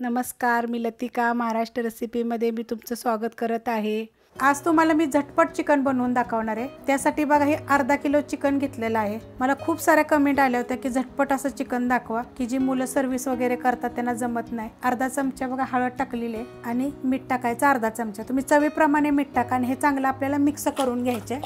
नमस्कार, मी लतिका महाराष्ट्र रेसिपीमध्ये मी तुमचं स्वागत करत आहे। आज तुम्हाला मी झटपट चिकन बनवून दाखवणार आहे। त्यासाठी बघा हे अर्धा किलो चिकन घेतलेलं आहे। मला खूप साऱ्या कमेंट आल्या होत्या की झटपट असं चिकन दाखवा की जी मुलं सर्व्हिस वगैरे करतात त्यांना जमत नाही। अर्धा चमचा बघा हळद टाकलेली आहे आणि मीठ टाकायचं अर्धा चमचा। तुम्ही चवीप्रमाणे मीठ टाका आणि हे चांगलं आपल्याला मिक्स करून घ्यायचे।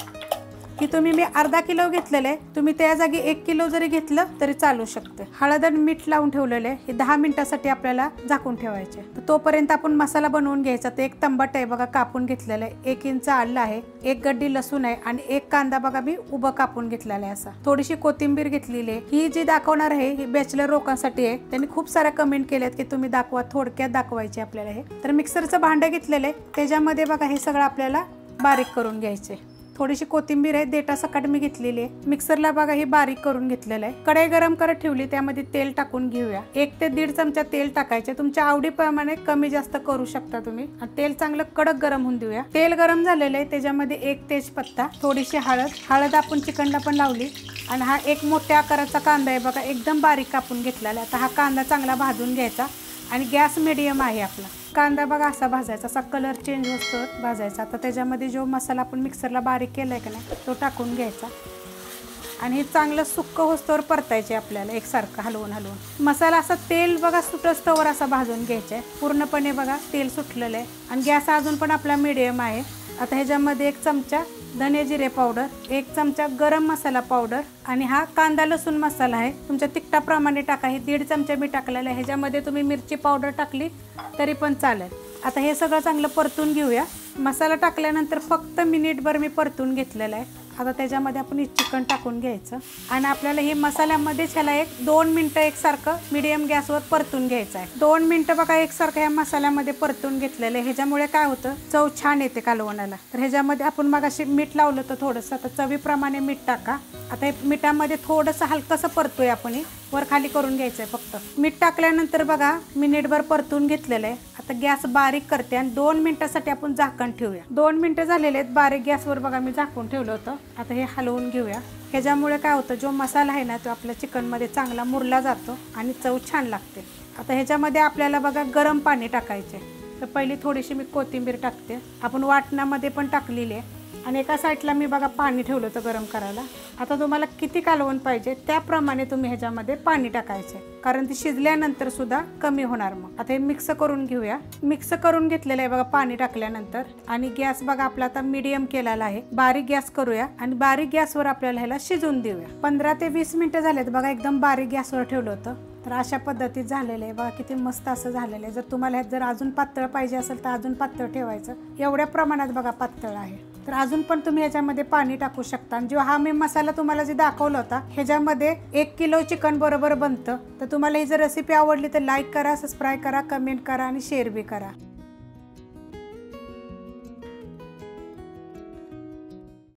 की तुम्ही मी अर्धा किलो घेतलेले, तुम्ही त्या जागी 1 किलो जरी घेतलं तरी चालू शकते। हळद आणि मीठ लावून ठेवलेले हे 10 मिनिटांसाठी आपल्याला झाकून ठेवायचे। तर तोपर्यंत आपण मसाला बनवून घ्यायचा। तर 1 टमाटर आहे बघा कापून घेतलेला आहे, 1 इंच आलं आहे, 1 गड्डी लसूण आहे आणि 1 कांदा बघा मी उभं कापून घेतलेला आहे असा। थोडीशी कोथिंबीर घेतलेली आहे। ही जी दाखवणार आहे ही बॅचलर लोकांसाठी आहे। त्यांनी खूप साऱ्या कमेंट केल्यात की तुम्ही दाखवा, थोडक्यात दाखवायचे आपल्याला हे। तर मिक्सरचं भांडं घेतलेलं आहे, त्याच्यामध्ये बघा हे सगळं आपल्याला बारीक करून घ्यायचे। थोडीशी कोथिंबीर आहे, देठा सकट मी घेतलेली आहे। मिक्सरला बघा हे बारीक करून घेतलेलं आहे। कढई गरम करत ठेवली, त्यामध्ये तेल टाकून घेऊया। 1 ते 1.5 चमचा तेल टाकायचे, तुमच्या आवडीप्रमाणे कमी जास्त करू शकता तुम्ही। तेल चांगलं कडक गरम होऊन देऊया। तेल गरम झालेलं आहे, त्याच्यामध्ये 1 तेजपत्ता, थोडीशी हळद आपण चिकनला पण लावली आणि हा 1 मोठ्या आकाराचा कांदा आहे बघा, एकदम बारीक कापून घेतलेला आहे। आता हा कांदा चांगला भाजून घ्यायचा आणि गॅस मीडियम आहे आपला। कांदा बघा असा भाजायचा, असा कलर चेंज होतो भाजायचा। आता त्याच्यामध्ये जो मसाला आपण मिक्सरला बारीक केलाय का नाही तो टाकून घ्यायचा आणि हे चांगलं सुक्क होस्तोवर परतायचे आपल्याला, एकसारखं हलवून मसाला असा तेल बघा सुटस्तवर असा भाजून घ्यायचा। पूर्णपणे बघा तेल सुटलेलं आहे आणि गॅस अजून पण आपला मीडियम आहे। आता ह्याच्यामध्ये 1 चमचा धने जिरे पावडर, 1 चमचा गरम मसाला पावडर आणि हा कांदा लसूण मसाला आहे, तुमच्या तिखटाप्रमाणे टाका। हे 1.5 चमचा मी टाकलेला आहे। ह्याच्यामध्ये तुम्ही मिरची पावडर टाकली तरी पण चालेल। आता हे सगळं चांगलं परतून घेऊया। मसाला टाकल्यानंतर फक्त मिनिटभर मी परतून घेतलेला आहे। आता त्याच्यामध्ये आपण चिकन टाकून घ्यायचं आणि आपल्याला हे मसाल्यामध्येच ह्याला 1-2 मिनिटं एकसारखं मीडियम गॅसवर परतून घ्यायचं आहे। 2 मिनिटं बघा एकसारखं या मसाल्यामध्ये परतून घेतलेलं आहे। ह्याच्यामुळे काय होतं, चव छान येते कालवणाला। तर ह्याच्यामध्ये आपण मग अशी मीठ लावलं तर थोडंसं, आता चवीप्रमाणे मीठ टाका। आता हे मिठामध्ये थोडंसं हलकंसं परतूया आपण, वर खाली करून घ्यायचं आहे फक्त। मीठ टाकल्यानंतर बघा मिनिटभर परतून घेतलेलं आहे। आता गॅस बारीक करते आणि 2 मिनिटांसाठी आपण झाकण ठेवूया। 2 मिनिटं झालेले आहेत, बारीक गॅसवर बघा मी झाकून ठेवलं होतं। आता हे हलवून घेऊया। ह्याच्यामुळे काय होतं, जो मसाला आहे ना तो आपल्या चिकनमध्ये चांगला मुरला जातो आणि चव छान लागते। आता ह्याच्यामध्ये आपल्याला बघा गरम पाणी टाकायचे। तर पहिली थोडीशी मी कोथिंबीर टाकते, आपण वाटणामध्ये पण टाकलेली आहे आणि एका साईडला मी बघा पाणी ठेवलं होतं गरम करायला। आता तुम्हाला किती कालवण पाहिजे त्याप्रमाणे तुम्ही ह्याच्यामध्ये पाणी टाकायचे, कारण ती शिजल्यानंतर सुद्धा कमी होणार। मग आता हे मिक्स करून घेऊया। मिक्स करून घेतलेलं आहे बघा पाणी टाकल्यानंतर आणि गॅस बघा आपला आता मीडियम केलेला आहे। बारीक गॅस करूया आणि बारीक गॅसवर आपल्याला ह्याला शिजून देऊया। 15 ते 20 मिनिटं झालेत बघा, एकदम बारीक गॅसवर ठेवलं होतं। तर अशा पद्धतीत झालेलं आहे बघा, किती मस्त असं झालेलं आहे। जर तुम्हाला ह्यात जर अजून पातळ पाहिजे असेल तर अजून पातळ ठेवायचं, एवढ्या प्रमाणात बघा पातळ आहे। तर अजून पण तुम्ही ह्याच्यामध्ये पाणी टाकू शकता। आणि जो हा मी मसाला तुम्हाला जे दाखवला होता ह्याच्यामध्ये 1 किलो चिकन बरोबर बनतं। तर तुम्हाला ही जर रेसिपी आवडली तर लाईक करा, सबस्क्राईब करा, कमेंट करा आणि शेअर बी करा।